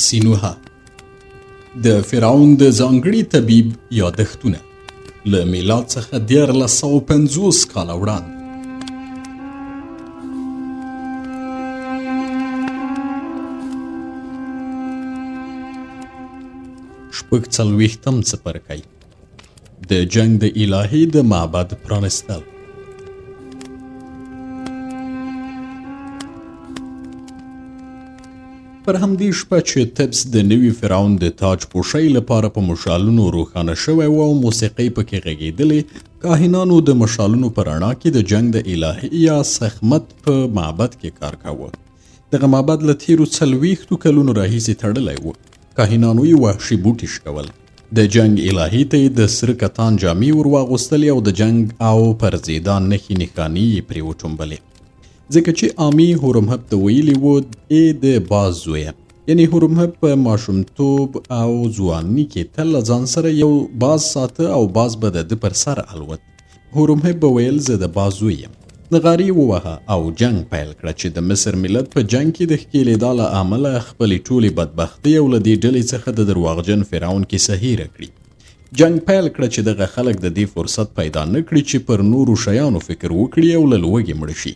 سینوها د فرعون د ځانګړي طبیب یادښتونه له میلاد څخه 1450 کاله وړاندې. شپږ څلوېښتم څپرکی د جنګ د الهي د معبد پرانستل. پر همدې شپه چې تبس د نوي فرعون د تاج پوشۍ لپاره په مشالونو روښانه شوی و او موسیقۍ پکې غږېدلې، کاهنانو د مشالونو په رڼا کې د جنګ د الهي یا سخمت په معبد کې کار کاوه. دغه معبد له تیرو 40 کلونو راهیسې تړلی و. کاهنانو یې وحشي بوټي شکول، د جنګ الهي ته یې د سره کتان جامې ور واغوستلې او د جنګ او پرزیدان نښې نښانې یې پرې وټومبلې. ځکه چې آمي هورمهب ته ویلي و ای د باز زویه، یعنی هورمهب په ماشومتوب او ځواني کې تل له ځان سره یو باز ساته او باز به د ده پر سر الوت. هورمهب به ویل زه د باز زوی یم. نغارې ووهه او جنګ پیل کړه چې د مصر ملت په جنګ کې د ښکېلېدا له امله خپلې ټولې بدبختۍ او له دې ډلې څخه د درواغجن فرعون کیسه هیره کړي. جنګ پیل کړه چې دغه خلک د دې فرصت پیدا نه کړي چې پر نورو شیانو فکر وکړي او له لوږې مړه شي.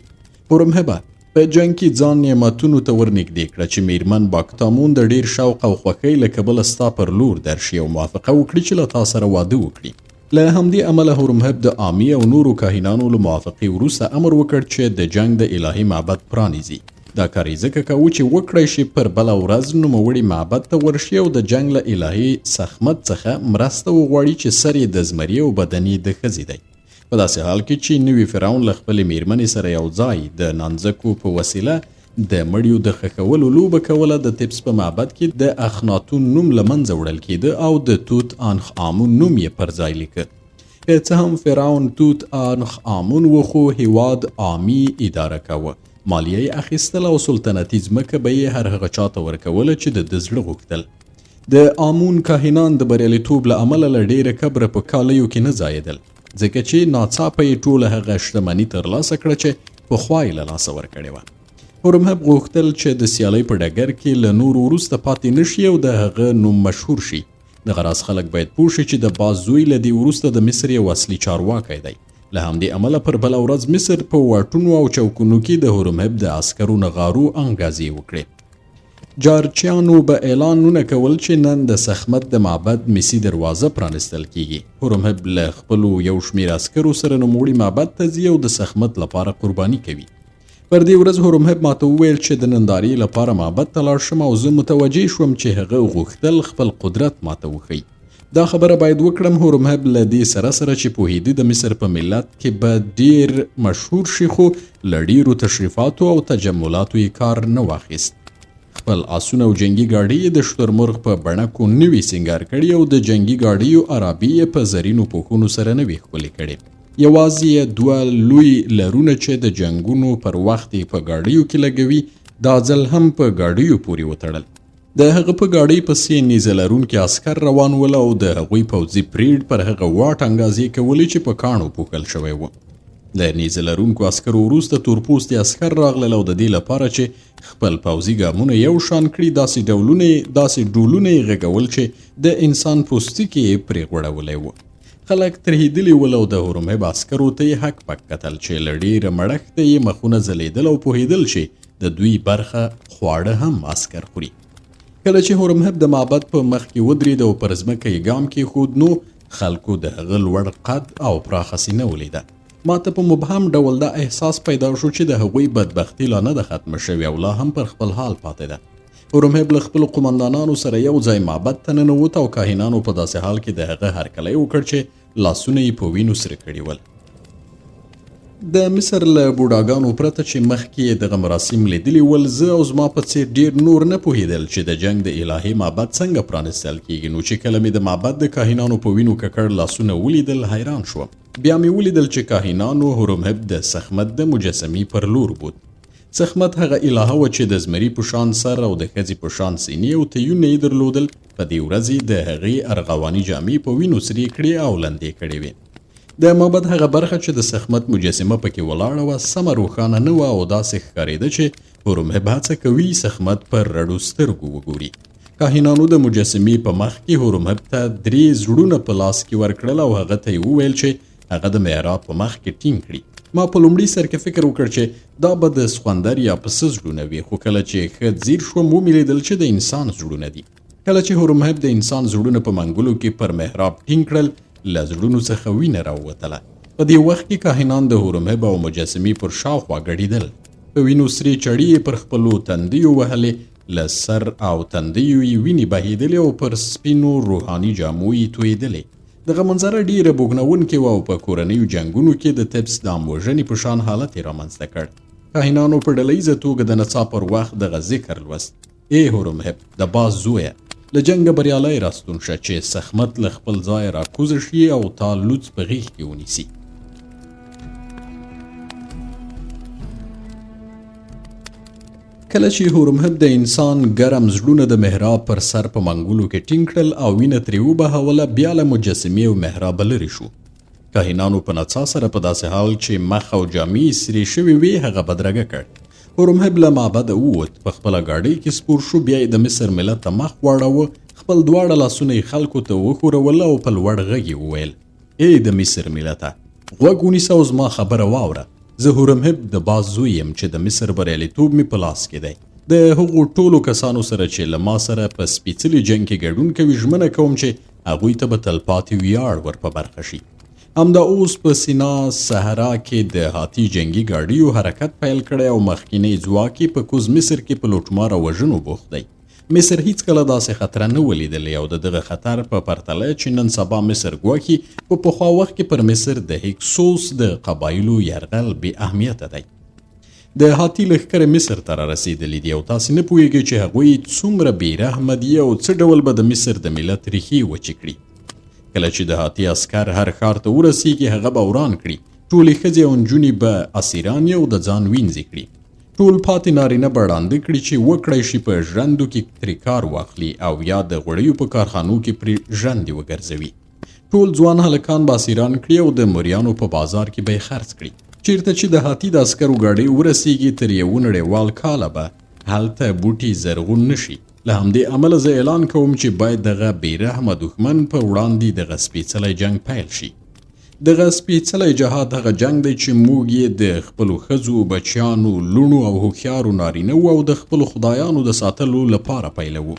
هورمهبه په جنګ کې ځان نعمتونو ته ورنږدې کړه چې میرمن باکتامون د ډیر شوق او خوښۍ له کبله ستا پر لور درشي او موافقه وکړي چې له تا سره واده وکړي. له همدې امله هورمهب د آمي او نورو کاهنانو له موافقې وروسته امر وکړ چې د جنګ د الهي معبد پرانیزي. دا کار یې ځکه کوو چې وکړی شي پر بله ورځ نوموړي معبد ته ورشي او د جنګ له الهي سخمت څخه مرسته وغواړي چې سر یې د زمري او بدن یې د ښځې دی. په داسې حال کې چې نوي فرعون له خپلې میرمنې سره یو ځای د نانځکو په وسیله د مړیو د ښخولو لوبه کوله، د تبس په معبد کې د اخناتون نوم له منځه وړل کېده او د توت آنخ آمون نوم یې پر ځای لیکه. که څه هم فرعون توت آنخ آمون و، خو هیواد آمي اداره کوه، مالیه یې اخیستل او سلطنتي ځمکه به یې هر هغه چاته ورکوله چې د ده زړه غوښتل. د آمون کاهنان د بریالیتوب له امله له ډېره کبره په کالیو کې نه ځایېدل، ځکه چې ناڅاپه یې ټوله هغه شتمني ترلاسه کړه چې پخوا یې له لاسه ورکړې وه. هورمهب غوښتل چې د سیالۍ په ډګر کې له نورو وروسته پاتې نه شي او د هغه نوم مشهور شي. دغه راز خلک باید پوه شي چې د باز زوی له دې وروسته د مصر یو اصلي چارواکی دی. له همدې امله پر بله ورځ مصر په واټونو او چوکونو کې د هورمهب د عسکرو نغارو انګازې وکړې. جارچیانو به اعلانونه کول چې نن د سخمت د معبد مسی دروازه پرانستل کیږي. هورمهب له خپلو یو شمېر عسکرو سره نوموړي معبد ته ځي او د سخمت لپاره قرباني کوي. پر دې ورځ هورمهب ماته وویل چې د نندارې لپاره معبد ته لاړ شم او زه متوجه شوم چې هغه غوښتل خپل قدرت ماته وښیي. دا خبره باید وکړم. هورمهب له دې سره چې پوهېده د مصر په ملت کې به ډیر مشهور شي، خو له ډیرو تشریفاتو او تجملاتو یې کار نه واخیست. خپل آسونه او جنگي ګاډۍ یې د شترمرغ په بڼکو نوي سینګار کړي او د جنگي ګاډیو عرابې یې په زرینو پوښونو سره نوي ښکلې کړي. یوازې یې 2 لوی لرونه چې د جنګونو پر وخت یې په ګاډیو کې لګوي، دا ځل هم په ګاډیو پورې وتړل. د هغه په ګاډۍ پسې نیزه لرونکي عسکر روان ول او د هغوی پوځي پریډ پر هغه واټ انګازې کولې چې په کاڼو پوښل شوی و. له نیزه لرونکو عسکرو وروسته تورپوستي عسکر راغلل او د دې لپاره چې خپل پوځي ګامونه یو شان کړي داسې ډولونه یې غږول چې د انسان پوستکي یې پرې غوړولی و. خلک ترهېدلي ول او د هورمهب عسکرو ته یې حق پک کتل چې له ډېره مړښته یې مخونه ځلېدل او پوهېدل چې د دوی برخه خواړه هم عسکر خوري. کله چې هورمهب د معبد په مخ کې ودرېد او پر ځمکه یې ګام کېښود، نو خلکو د هغه لوړ قد او پراخه سینه ولیده. ما ته په مبهم ډول دا احساس پیدا شو چې د هغوی بدبختي لا نه ده ختمه شوې او لا هم پر خپل حال پاتې ده. هورمهب له خپلو قمندانانو سره یو ځای معبد ته ننوت او کاهنانو په داسې حال کې د هغه هرکلی وکړ چې لاسونه یې په وینو سره کړي ول. د مصر له بوډاګانو پرته چې مخکې یې دغه مراسم لیدلي ول، زه او زما په څېر ډېر نور نه پوهېدل چې د جنګ د الهي معبد څنګه پرانستل کیږي. نو چې کله مې د معبد د کاهنانو په وینو ککړ لاسونه ولیدل، حیران شوم. بیا مې ولیدل چې کاهنانو هورمهب د سخمت د مجسمې پر لور بوت. سخمت هغه الهه و چې د زمري په شان سر او د ښځې په شان سینې او تیونه یې درلودل. په دې ورځ یې د هغې ارغواني جامې په وینو سرې کړې او لندې کړې وې. د معبد هغه برخه چې د سخمت مجسمه پکې ولاړه وه سمه روښانه نه وه او داسې ښکارېده چې هورمهب هڅه کوي سخمت پر رډو سترګو وګوري. کاهنانو د مجسمې په مخ کې هورمهب ته 3 زړونه په لاس کې ورکړل او هغه ته یې وویل چې هغه د محراب په مخ کې ټینګ کړي. ما په لومړي سر کې فکر وکړ چې دا به د سخوندر یا پسه زړونه وي، خو کله چې ښه ځیر شوم ومې لیدل چې د انسان زړونه دي. کله چې هورمهب د انسان زړونه په منګولو کې پر محراب ټینګ کړل، له زړونو څخه وینه راووتله. په دې وخت کې کاهنان د هورمهب او مجسمې پر شاوخوا ګډېدل. په وینو سرې چړې پر خپلو تندیو وهلې، له سر او تندیو یې وینې بهېدلې او پر سپینو روحاني جامو یې تویېدلې. دغه منظره ډیره بوږنونکې وه او په کورنیو جنګونو کې د تبس د اموژنې په شان حالت یې رامنځته کړ. کاهنانو په ډله توګه د نڅا پر وخت دغه ذکر لوست: ای هورمهب، د باز زویه، له جنګه بریالی راستون شه چې سخمت له خپل ځایه راکوزه شي او تا لوڅ په غېږ کې ونیسي. کله چې هورمهب د انسان ګرم زړونه د محراب پر سر په منګولو کې ټینګ کړل او وینه ترې وبهوله، بیا له مجسمې او محراب لرې شو. کاهنانو په نڅا سره په داسې حال چې مخ او جامې سرې شوې وې هغه بدرګه کړ. هورمهب له معبده ووت، په خپله ګاډۍ کې سپور شو، بیا یې د مصر ملت ته مخ واړاوه، خپل دواړه لاسونه یې خلکو ته وښورول او په لوړ غږ یې وویل: ای د مصر ملته، غوږ ونیسه او زما خبره واوره. زه هورمهب د باز زوی یم چې د مصر بریالیتوب مې په لاس کې دی. د هغو ټولو کسانو سره چې له ما سره په سپېڅلي جنګ کې ګډون کوي ژمنه کوم چې هغوی ته به تلپاتې ویاړ ور په برخه شي. همدا اوس په سینا صحرا کې د هاتي جنګي ګاډیو حرکت پیل کړی او مخکینی ځواک یې په کوز مصر کې په لوټمار او وژنو بوخت دی. مصر هیڅکله داسې خطر نه ولیدلی او د دغه خطر په پرتله چې نن سبا مصر ګواکې په پخوا وخت کې پر مصر د هکسوس د قبایلو یرغل بې اهمیته دی. د هاتي لښکرې مصر ته رارسېدلي دي او تاسې نه پوهېږئ چې هغوی څومره بېرحمه دي او څه ډول به د مصر د ملت ریښې وچې کړي. کله چې د هاتي عسکر هر ښار ته ورسېږي هغه به وران کړي، ټولې ښځې او نجونې به اسیران او د ځان وینځې کړي، ټول پاتې نارینه به ړانده کړي چې وکړی شي په ژرندو کې ترې کار واخلي او یا د غوړیو په کارخانو کې پرې ژرندې وګرځوي. ټول ځوان هلکان به اسیران کړي او د مریانو په بازار کې به یې خرڅ کړي. چیرته چې د هاتي د عسکرو ګاډۍ ورسېږي تر یوه نړیوال کاله به هلته بوټي زرغون نه شي. له همدې امله زه اعلان کوم چې باید دغه بېرحمه دښمن په وړاندې دغه سپېڅلی جنګ پیل شي. دغه سپېڅلی جهاد هغه جنګ دی چې موږ یې د خپلو ښځو، بچیانو، لوڼو او هوښیارو نارینه‌وو او د خپلو خدایانو د ساتلو لپاره پیلوو.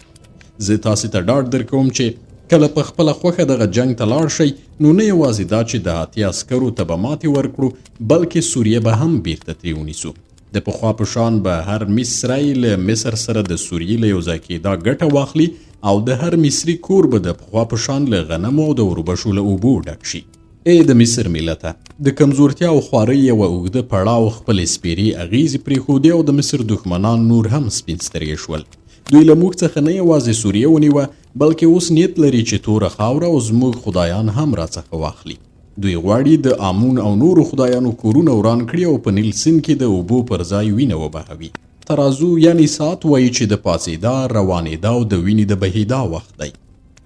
زه تاسې ته ډاډ درکوم چې کله په خپله خوښه دغه جنګ ته لاړ شئ، نو نه یوازې دا چې د هاتي عسکرو ته به ماتې ورکړو، بلکې سوریه به هم بیرته ترې ونیسو. د پخوا په شان به هر مصری له مصر سره د سوریې له یو ځای کېدا ګټه واخلي او د هر مصري کور به د پخوا په شان له غنمو او د وربشو له اوبو ډک شي. ای د مصر ملته، د کمزورتیا او خوارۍ یوه اوږده پړاو خپلې سپېرې اغېزې پرېښودې او د مصر دښمنان نور هم سپین سترګې شول. دوی له موږ څخه نه یوازې سوریه ونیوه، بلکې اوس نیت لري چې توره خاوره او زموږ خدایان هم راڅخه واخلي. دوی غواړي د آمون او نورو خدایانو کورونه وران کړي او په نیل سیند کې د اوبو پر ځای وینه وبهوي. ترازو یعنی ساعت وایي چې د پاڅېدا، روانېدا او د وینې د بهېدا وخت دی.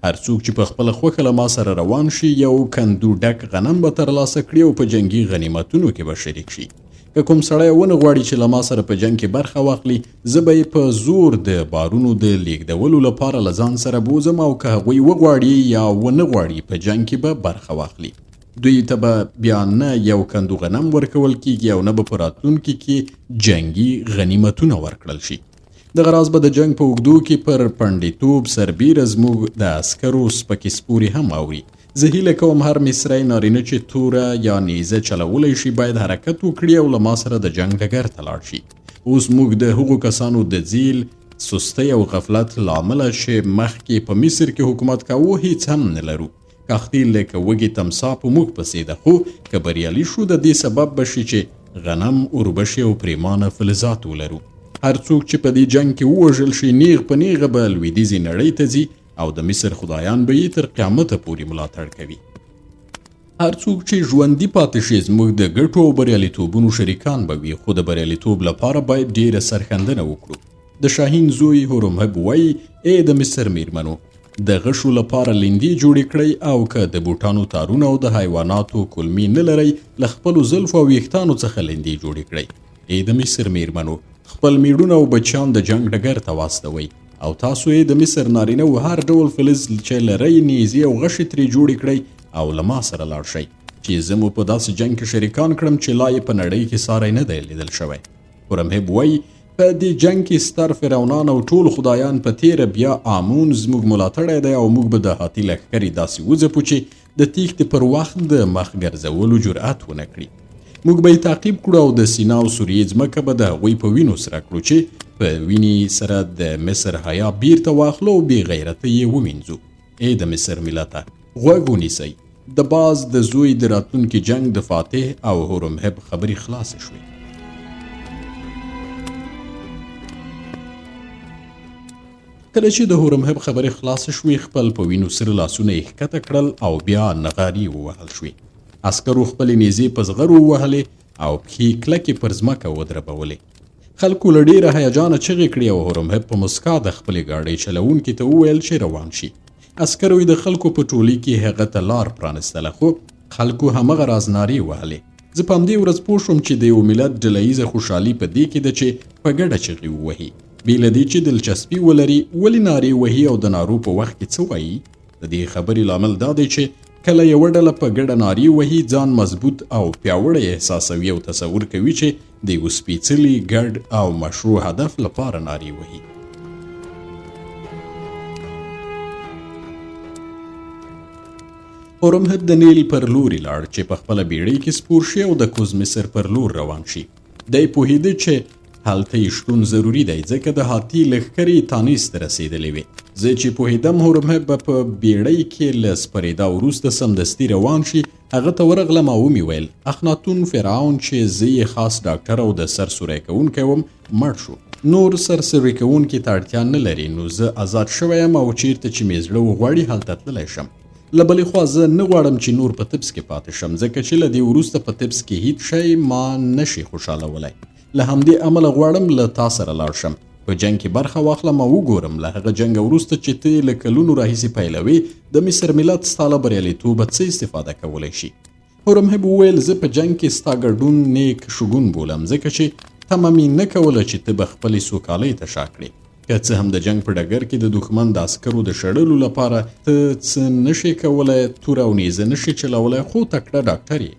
هر څوک چې په خپله خوښه له ما سره روان شي یو کندو ډک غنم به ترلاسه کړي او په جنګي غنیمتونو کې به شریک شي. که کوم سړی ونه غواړي چې له ما سره په جنګ کې برخه واخلي، زه به یې په زور د بارونو د لیږدولو لپاره له ځان سره بوځم او که هغوی وغواړي یا ونه غواړي په جنګ کې به برخه واخلي. دوی ته به بیا نه یو کندو غنم ورکول کېږي او نه به په راتلونکي کې جنګي غنیمتونه ورکړل شي. دغه راز به د جنګ په اوږدو کې پر پنډیتوب سربیره زموږ د عسکرو سپکې سپورې هم اوري. زه هیله کوم هر مصری نارینه چې توره یا نیزه چلولی شي باید حرکت وکړي او له ما سره د جنګ ډګر ته لاړ شي. اوس موږ د هغو کسانو د ځیل، سستۍ او غفلت له امله چې مخکې په مصر کې حکومت کاوه هیڅ هم نه لرو. کښتۍ لکه وږې تمسا په موږ پسې ده، خو که بریالي شو د دې سبب به شي چې غنم، اوربشې او پریمانه فلزات ولرو. هر څوک چې په دې جنګ کې ووژل شي نیغ په نیغه به لویدیځې نړۍ ته ځي او د مصر خدایان به یې تر قیامته پورې ملاتړ کوي. هر څوک چې ژوندي پاتې شي زموږ د ګټو او بریالیتوبونو شریکان به وي، خو د بریالیتوب لپاره باید ډیره سرښندنه وکړو. د شاهین زوی هورمهب وایي: ای د مصر میرمنو، د غشو لپاره لیندې جوړې کړئ او که د بوټانو تارونه او د حیواناتو کلمې نه لرئ، له خپلو زلفو او ویښتانو څخه لیندې جوړې کړئ. ای د مصر میرمنو، خپل میړونه او بچیان د جنګ ډګر ته واستوئ او تاسو یې د مصر نارینه و هر ډول فلز چې لرئ نیزې او غشې ترې جوړې کړئ او له ما سره لاړ شئ چې زه مو په داسې جنګ کې شریکان کړم چې لا یې په نړۍ کې ساری نه دی لیدل شوی. هورمهب وایي په دې جنګ کې ستر فرعونان او ټول خدایان په تیره بیا آمون زموږ ملاتړی دی او موږ به د هاتي لښکرې داسې وځپو چې د تیښتې پر وخت د مخ ګرځولو جرأت ونه کړي. موږ به یې تعقیب کړو او د سینا او سوریې ځمکه به د هغوی په وینو سره کړو چې په وینې سره د مصر حیا بیرته واخلو او بې غیرته یې ووینځو. ای د مصر ملته غوږ ونیسئ. د باز د زوی د راتلونکي جنگ د فاتح او هورمهب خبرې خلاصې شوې. کله چې د هورمهب خبرې خلاصې شوې خپل په وینو سره لاسونه یې ښکته کړل او بیا نغارې ووهل شوې. عسکرو خپلې نیزې په زغرو ووهلې او پښې کلکې پر ځمکه ودربولې. خلکو له ډېره هیجانه چغې کړې او هورمهب په مسکا د خپلې ګاډۍ چلوونکي ته وویل چې روان شي. عسکرو د خلکو په ټولۍ کې هغه ته لار پرانستله خو خلکو همغه رازنارې وهلې. زه په همدې ورځ پوه شوم چې د یو ملت ډله خوشحالي په دې کې ده چې په ګډه چغې ووهي. بې له دې چې دلچسپي ولري ولې نارې وهي او د نارو په وخت کې څه وایي. د دې خبرې لامل دا دی چې کله یوه ډله په ګډه نارې وهي ځان مضبوط او پیاوړی احساسوي او تصور کوي چې د یو سپېڅلي ګډ او مشروع هدف لپاره نارې وهي. هورمهب د نیل پر لوري لاړ چې په خپله بیړۍ کې سپور شي او د کوز مصر پر لور روان شي. دی پوهېده چې هلته یې شتون ضروري دی ځکه د هاتي لښکرې تانیس ته رسېدلې وې. زه چې پوهېدم هورمهب به په بیړۍ کې له سپرېدا وروسته سمدستي روان شي هغه ته ورغلم او ومې ویل اخناتون فرعون چې زه یې خاص ډاکټر او د سر سوری کوونکی وم مړ شو. نور سر سوری کوونکي ته اړتیا نه لري نو زه آزاد شوی یم او چیرته چې مې زړه وغواړي هلته تللی شم. له بلې خوا زه نه غواړم چې نور په طبس کې پاتې شم ځکه چې له دې وروسته په طبس کې هیڅ شی ما نشي خوشحالولی. له همدې امله غواړم له تا سره لاړ شم په جنګ کې برخه واخلم او وګورم له هغه جنګ وروسته چې ته له کلونو راهیسې پیلوې د مصر ملت ستا له بریالیتوبه څه استفاده کولی شي. هورمهب وویل زه په جنګ کې ستا ګډون نیک شګون بولم ځکه چې تمه مې نه کوله چې ته به خپلې سوکالۍ ته شا کړې. که څه هم د جنگ په ډګر کې د دښمن د عسکرو د شړلو لپاره ته څه نشې کولی توره او نیزه نشې چلولی خو تکړه ډاکټر یې.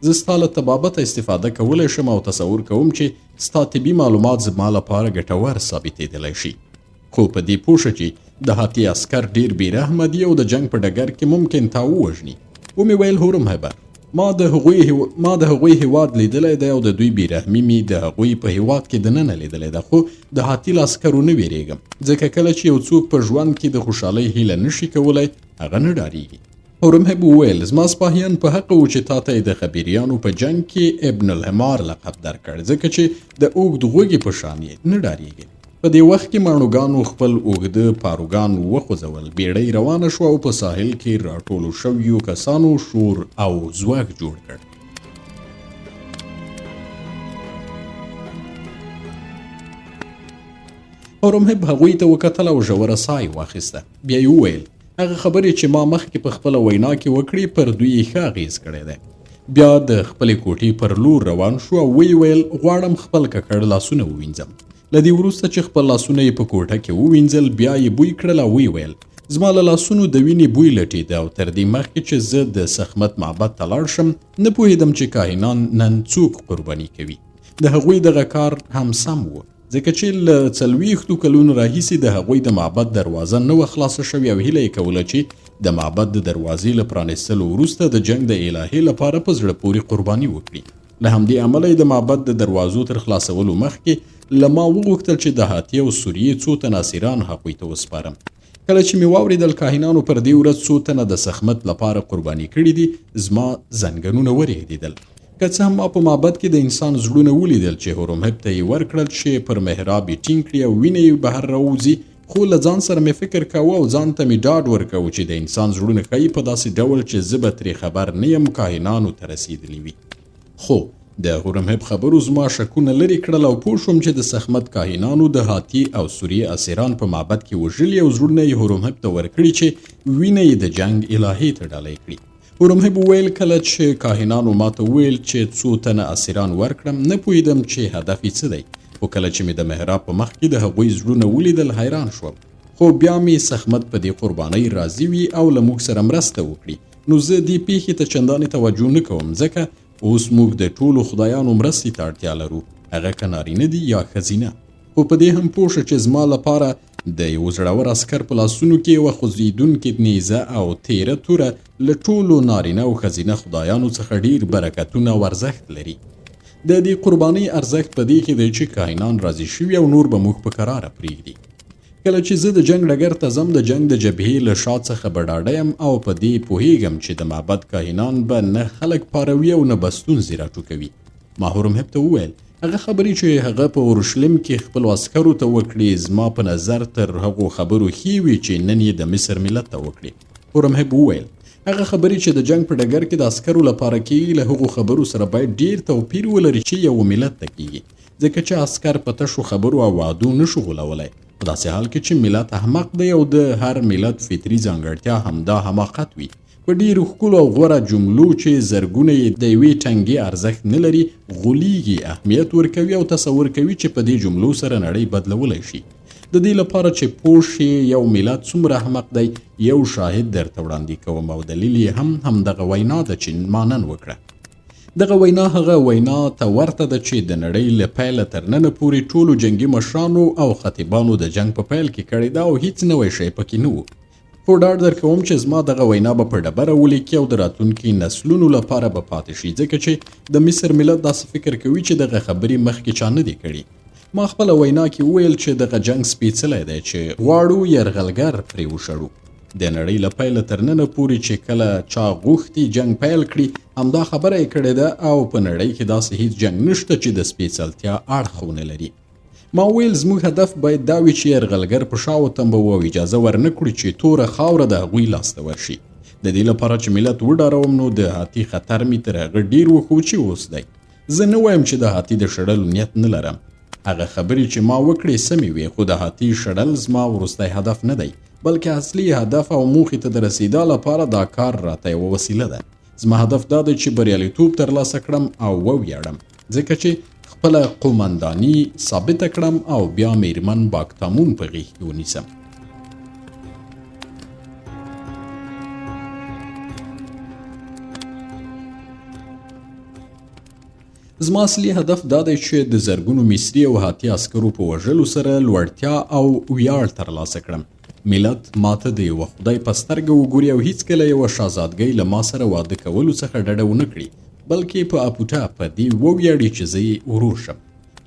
زه ستا له طبابته استفاده کولی شم او تصور کوم چې ستا طبي معلومات زما لپاره ګټور ثابتېدلی شي. خو په دې پوه شه چې د هاتي عسکر ډېر بېرحمه دي او د جنگ په ډګر کې ممکن تا ووژني. ومې ویل هورمهبه ما د هغوی هیواد لیدلی دی او د دوی بېرحمي مې د هغوی په هیواد کې دننه لیدلی ده خو د هاتي له عسکرو نه ویرېږم ځکه کله چې یو څوک په ژوند کې د خوشحالۍ هیله نشي کولی هغه نه ډارېږي. هورمهب وویل زما سپاهیان په حقه و چې تا ته یې د خبریانو په جنگ کې ابن الحمار لقب درکړ ځکه چې د اوږد غوږې په شان یې نه ډارېږي. په دې وخت کې ماڼوګانو خپل اوږده پاروګان وخوځول. بیړۍ روانه شوه او په ساحل کې راټولو شویو کسانو شور او ځواک جوړ کړ. هورمهب هغوی ته وکتل او ژوره ساه یې واخیسته. بیا یې وویل هغه خبرې چې ما مخکې په خپله وینا کې وکړې پر دوی یې ښه اغېز کړی دی. بیا د خپلې کوټې پر لور روان شو او ویې ویل غواړم خپل ککړ لاسونه ووینځم. له دې وروسته چې خپل لاسونه یې په کوټه کې ووینځل بیا یې بوی کړل او ویې ویل زما له لاسونو د وینې بوی لټېده او تر دې مخکې چې زه د سخمت معبد ته لاړ شم نه پوهېدم چې کاهنان نن څوک قرباني کوي. د هغوی دغه کار هم سم و ځکه چې له 40 کلونو راهیسې د هغوی د معبد دروازه نه وه خلاصه شوې او هیله یې کوله چې د معبد د دروازې له پرانیستلو وروسته د جنګ د الهې لپاره په زړه پورې قرباني وکړي. له همدې امله یې د معبد د دروازو تر خلاصولو مخکې له ما وغوښتل چې د هاتي او سوریې څو تنه اسیران هغوی ته وسپارم. کله چې مې واورېدل کاهنانو پر دې ورځ څو تنه د سخمت لپاره قرباني کړي دي زما زنګنونه ورېږدېدل. که څه هم ما په معبد کې د انسان زړونه ولیدل چې هورمهب ته یې ورکړل چې پر محراب یې ټینګ کړي او وینه یې بهر راوځي خو له ځان سره مې فکر کوه او ځان ته مې ډاډ ورکوه چې د انسان زړونه ښایي په داسې ډول چې زه به ترې خبر نه یم کاهنانو ته رسېدلي وي. خو د هورمهب خبرو زما شکونه لرې کړل او پوه شوم چې د سخمت کاهنانو د هاتي او سوریې اسیران په معبد کې وژلي او زړونه یې هورمهب ته ورکړي چې وینه یې د جنګ الهې ته ډالۍ کړي. هورمهب وویل کله چې کاهنانو ماته وویل چې څو تنه اسیران ورکړم نه پوهېدم چې هدف یې څه دی خو کله چې مې د محراب په مخ کې د هغوی زړونه ولیدل حیران شوم. خو بیا مې سخمت په دې قربانۍ راضي وي او له موږ سره مرسته وکړي، نو زه دې پیښې ته چندانې توجه نه کوم، ځکه اوس موږ د ټولو خدایانو مرستې ته اړتیا لرو، هغه که نارینه دي یا ښځینه. خو په دې هم پوه شه چې زما لپاره د یو زړور عسکر په لاسونو کې یوه خوځېدونکې نیزه او تیره توره له ټولو نارینه او ښځینه خدایانو څخه ډېر برکتونه او ارزښت لري. د دې قربانۍ ارزښت په دې کې دی چې کاهنان راضي شوي او نور به موږ په کراره پرېږدي. کله چې زه د جنگ ډګر ته ځم د جنگ د جبهې له شا څخه به ډاډه یم او په دې پوهیږم چې د معبد کاهنان به نه خلک پاروي او نه به ستونزې راټوکوي. ما هورمهب ته وویل هغه خبرې چې هغه په اورشلیم کې خپلو عسکرو ته وکړي زما په نظر تر هغو خبرو ښې وي چې نن یې د مصر ملت ته وکړي. هورمهب وویل هغه خبرې چې د جنگ په ډګر کې د عسکرو لپاره کېږي له هغو خبرو سره باید ډېر توپیر ولري چې یو ملت ته کېږي، ځکه چې عسکر په تشو خبرو او وعدو نشو غولولی. په داسې حال کې چې ملت احمق دی او د هر ملت فطري ځانګړتیا همدا حماقت وي. په ډېرو ښکلو او غوره جملو چې زرګونه یې د یوې ټنګې ارزښت نه لري غولیږي، اهمیت ورکوي او تصور کوي چې په دې جملو سره نړۍ بدلولی شي. د دې لپاره چې پوه شي یو ملت څومره احمق دی یو شاهد درته وړاندې کوم او دلیل یې همدغه وینا ده چې ما نن وکړه. دغه وینا هغه وینا ته ورته ده چې د نړۍ له پیله تر ننه پورې ټولو جنګي مشرانو او خطیبانو د جنگ په پیل کې کړې ده او هیڅ نوی شی پکې نه و. خو ډاډ درکوم چې زما دغه وینا به په ډبره ولیکي او د راتلونکي نسلونو لپاره به پاتې شي، ځکه چې د مصر ملت داسې فکر کوي چې دغه خبرې مخکې چا نه دي کړي. ما خپله وینا کې وویل چې دغه جنگ سپېڅلی دی چې غواړو یرغلګر پرې وشړو. د نړۍ له پیله تر ننه پورې چې کله چا غوښتي جنگ پیل کړي همدا خبره یې کړې ده او په نړۍ کې داسې هیڅ جنگ نشته چې د سپېڅلتیا اړخ ونه لري. ما ویل زموږ هدف باید دا وي چې یرغلګر په شا وتمبوو او اجازه ورنه کړي چې توره خاوره د هغوی لاسته ورشي. د دې لپاره چې ملت وډاروم نو د هاتي خطر مې تر هغه ډېر وښود چې اوس دی. زه نه وایم چې د هاتي د شړلو نیت نه لرم، هغه خبرې چې ما وکړې سمې وې، خو د هاتي شړل زما وروستی هدف نه دی، بلکې اصلي هدف او موخې ته د رسیدا لپاره دا کار راته یوه وسیله ده. زما هدف دا دی چې بریالیتوب ترلاسه کړم او وویاړم، ځکه چې خپله قومنداني ثابته کړم او بیا میرمن باکتامون په غېږ کې ونیسم. زما اصلي هدف دا دی چې د زرګونو مصري او هاتي عسکرو په وژلو سره لوړتیا او ویاړ ترلاسه کړم. ملت ماته د یوه خدای په سترګه وګوري او هیڅکله یوه شهزادګۍ له ما سره واده کولو څخه ډډه ونه کړي، بلکې په اپوټه په دې وویاړي چې زه یې ورور شم.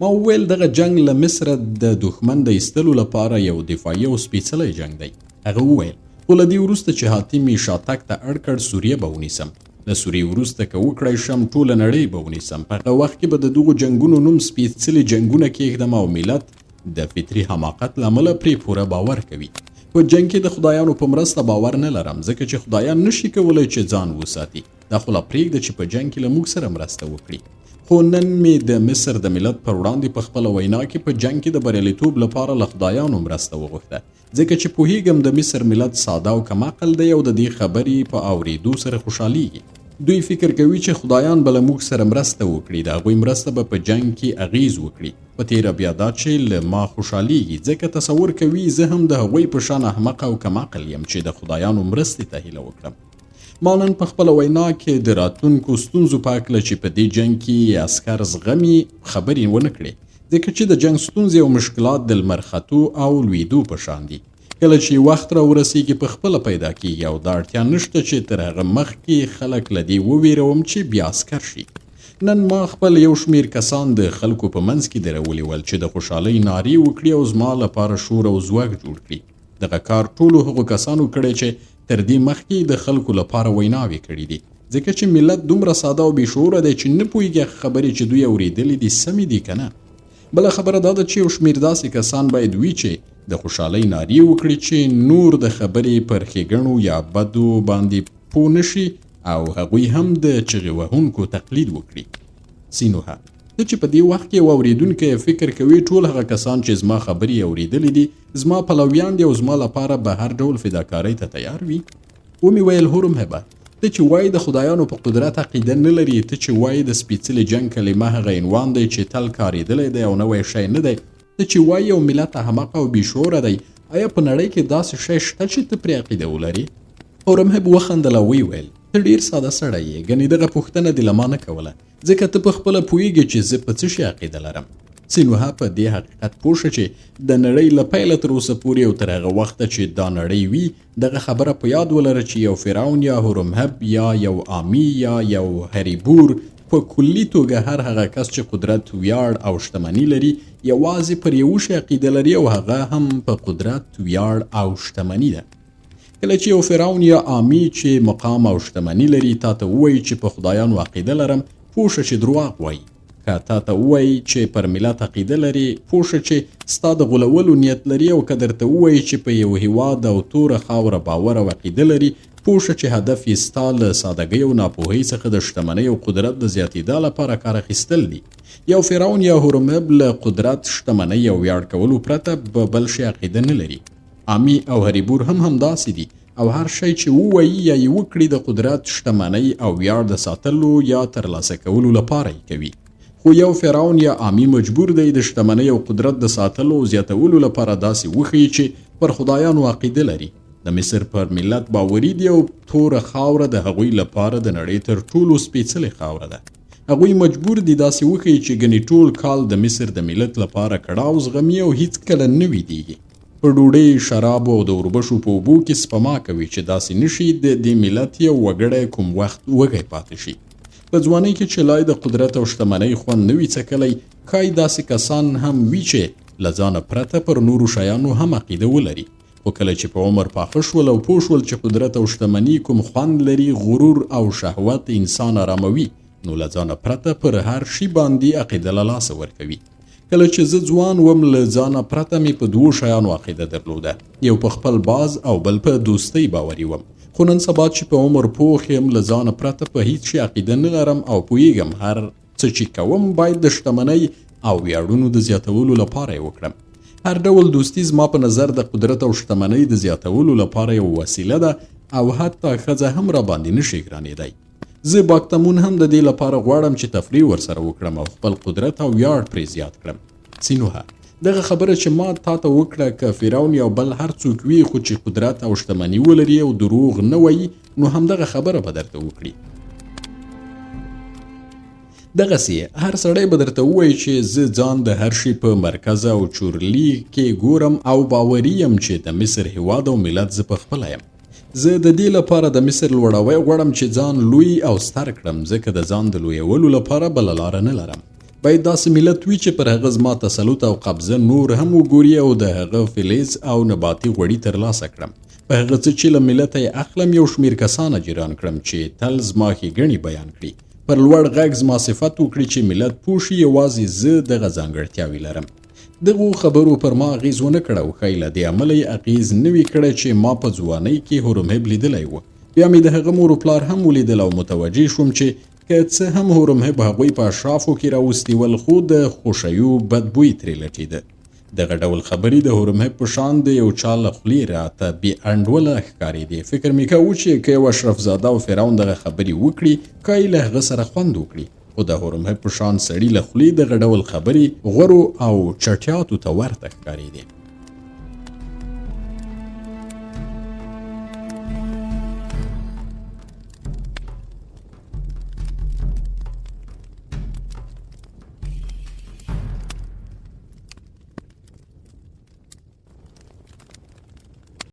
ما وویل دغه جنگ له مصره د دښمن د ایستلو لپاره یو دفاعي او سپېڅلی جنگ دی. هغه وویل خو له دې وروسته چې هاتي مې شاتګ ته اړ کړ سوریه به ونیسم. له سوریې وروسته که وکړی شم ټوله نړۍ به ونیسم. په هغه وخت کې به د دغو جنګونو نوم سپېڅلي جنګونه کېږدم او ملت د فطري حماقت له امله پرې پوره باور کوي. په جنگ کې د خدایانو په مرسته باور نه لرم، ځکه چې خدایان نشي کولی چې ځان وساتي. دا خو لا پرېږده چې په جنگ کې له موږ سره مرسته وکړي. خو نن مې د مصر د ملت پر وړاندې په خپله وینا کې په جنگ کې د بریالیتوب لپاره له خدایانو مرسته وغوښته، ځکه چې پوهیږم د مصر ملت ساده او کم عقل دی او د دې خبرې په اورېدو سره خوشحالیږي. دوی فکر کوي چې خدایان به له موږ سره مرسته وکړي، د هغوی مرسته به په جنگ کې اغیز وکړي. په تیره بیا دا چې له ما خوشحالیږي، ځکه تصور کوي زه هم د هغوی په شان احمق او کم عقل یم چې د خدایانو مرستې ته هیله وکړم. ما نن په خپله وینا کې د راتلونکو ستونزو په هکله چې په دې جنگ کې عسکر زغمي خبرې ونه کړې، ځکه چې د جنگ ستونزې او مشکلات د لمر ختو او لویدو په شان دي. کله چې وخت را ورسیږي په خپله پیدا کېږي او دا اړتیا نشته چې تر هغه مخکې خلک له دې وویروم چې بیا عسکر شي. نن ما خپل یو شمیر کسان د خلکو په منځ کې درولي ول چې د خوشحالۍ نارې وکړي او زما لپاره شور او ځواک جوړ کړي. دغه کار ټولو هغو کسانو کړی چې تر دې مخکې د خلکو لپاره ویناوې کړي دي، ځکه چې ملت دومره ساده او بې شعوره دی چې نه پوهېږي خبرې چې دوی اورېدلې دي سمې دي که نه. بله خبره دا ده چې یو شمیر داسې کسان باید وي چې د خوشحالۍ نارې وکړي چې نور د خبرې پر ښېګڼو یا بدو باندې پوه نشي او هغوی هم د چغې وهونکو تقلید وکړي. سینوها ته چې په دې وخت کې یو اورېدونکی فکر کوي ټول هغه کسان چې زما خبرې اورېدلې دي زما پلویان دي او زما لپاره به هر ډول فداکارۍ ته تیار وي. ومې ویل هورمهبه ته چې وایي د خدایانو په قدرت عقیده نه لري، ته چې وایي د سپېڅلي جنګ کلمه هغه عنوان دی چې تل کارېدلی دی او نوی شی نه دی، ته چې وایي یو ملت احمق او بې شعوره دی آیا په نړۍ کې داسې شی شته چې ته پرې عقیده ولري؟ هورمهب وخندل او ویل ته ډیر ساده سړی یې، ګنې دغه پوښتنه دې له ما نه کوله ځکه ته پخپله پوهیږې چې زه په څه شي عقیده لرم. سینوهه په دې حقیقت پوه شه چې د نړۍ له پیله تر اوسه پورې او تر هغه وخته چې دا نړۍ وي دغه خبره په یاد ولره چې یو فرعون یا هورمهب یا یو آمی یا یو هریبور په کلي توګه هر هغه کس چې قدرت، ویاړ او شتمني لري یوازې پر یو شی عقیده لري او هغه هم په قدرت، ویاړ او شتمني ده. کله چې یو فرعون یا آمی چې مقام او شتمني لري تا ته ووایي چې په خدایانو عقیده لرم، پوه شه چې دروغ وایي. که تا ته ووایي چې پر ملت عقیده لري، پوه شه چې ستا د غولولو نیت لري. او که درته ووایي چې په یو هیواد او توره خاوره باور او عقیده لري، پوه شه چې هدف یې ستا له سادګۍ او ناپوهۍ څخه د شتمنۍ او قدرت د زیاتېدا لپاره کار اخیستل دي. یو فرعون یا هورمهب له قدرت، شتمنۍ او ویاړ کولو پرته په بل شي عقیده نه لري. آمی او هریبور هم همداسې دي او هر شی چې ووایي یا یې وکړي د قدرت، شتمنۍ او ویاړ د ساتلو یا ترلاسه کولو لپاره یې کوي. خو یو فرعون یا آمی مجبور دی د شتمنۍ او قدرت د ساتلو او زیاتولو لپاره داسې وښیي چې پر خدایانو عقیده لري. د مصر پر ملت باوري دی او توره خاوره د هغوی لپاره د نړۍ تر ټولو سپېڅلې خاوره ده. هغوی مجبور دي داسې وښیي چې ګنې ټول کال د مصر د ملت لپاره کړاو زغمي او هیڅکله نه ویدېږي. په ډوډۍ، شرابو او د اوربشو په اوبو کې سپما کوي چې داسې نشي د دې ملت یو وګړی کوم وخت وږی پاتې شي. په ځوانۍ کې چې لای د قدرت او شتمنۍ خوند نه وي څکلی، ښایي داسې کسان هم وي چې له ځانه پرته پر نورو شیانو هم عقیده ولري. خو کله چې په عمر پاخه شول او پوه شول چې قدرت او شتمني کوم خوند لري، غرور او شهوت انسان آراموي، نو له ځانه پرته پر هر شي باندې عقیده له لاسه ورکوي. کله چې زه ځوان وم له ځانه پرته مې په دوو شیانو عقیده درلوده، یو په خپل باز او بل په دوستۍ باوري وم. خو نن سبا چې په عمر پوخ یم له ځانه پرته په هیڅ شي عقیده نه لرم او پوهیږم هر څه چې کوم باید د شتمنۍ او ویاړونو د زیاتولو لپاره یې وکړم. هر ډول دوستي زما په نظر د قدرت او شتمنۍ د زیاتولو لپاره یو وسیله ده او حتی ښځه هم را باندې نشي ګرانېدی. زه باکتمون هم د دې لپاره غواړم چې تفریح ورسره وکړم او خپل قدرت او ویاړ پرې زیات کړم. سینوهه دغه خبره چې ما تا ته وکړه که فرعون یا بل هر څوک وي خو چې قدرت او شتمني ولري او دروغ نه وایي، نو همدغه خبره به درته وکړي. دغسې هر سړی به درته ووایي چې زه ځان د هر شي په مرکز او چورلي کې ګورم او باوري یم چې د مصر هیواد او ملت زه پخپله یم. زه د دې لپاره د مصر لوړوی غواړم چې ځان لوی او ستر کړم، ځکه د ځان د لویولو لپاره بله لاره نه لرم. باید داسې ملت وي چې پر هغه زما تسلط او قبضه نور هم وګوري او د هغه فلز او نباتي غوړي ترلاسه کړم. په هغه څه چې له ملته یې اخلم یو شمېر کسان اجیران کړم چې تل زما ښېګڼې بیان کړي، پر لوړ غږ زما صفت وکړي چې ملت پوه شي یوازې زه دغه ځانګړتیاوې لرم. دغو خبرو پر ما اغیز ونه کړه او ښایي له دې امله یې اغیز نه وي کړی چې ما په ځوانۍ کې هورمهب لیدلی و. بیا مې د هغه مور و پلار هم ولیدل او متوجه شوم چې که څه هم هورمهب هغوی په اشرافو کې راوستي ول، خو د خوشیو بدبوی ترې لټېده. دغه ډول خبرې د هورمهب په شان د یو چا له خولې راته بې انډوله ښکارېدې. فکر مې کوو چې که یو اشرف زاده او فرعون دغه خبرې وکړي، ښایي له هغه سره خوند وکړي. خو د هورمهب په شان سړي له خولې دغه ډول خبرې غورو او چټیاتو ته ورته ښکارېدې.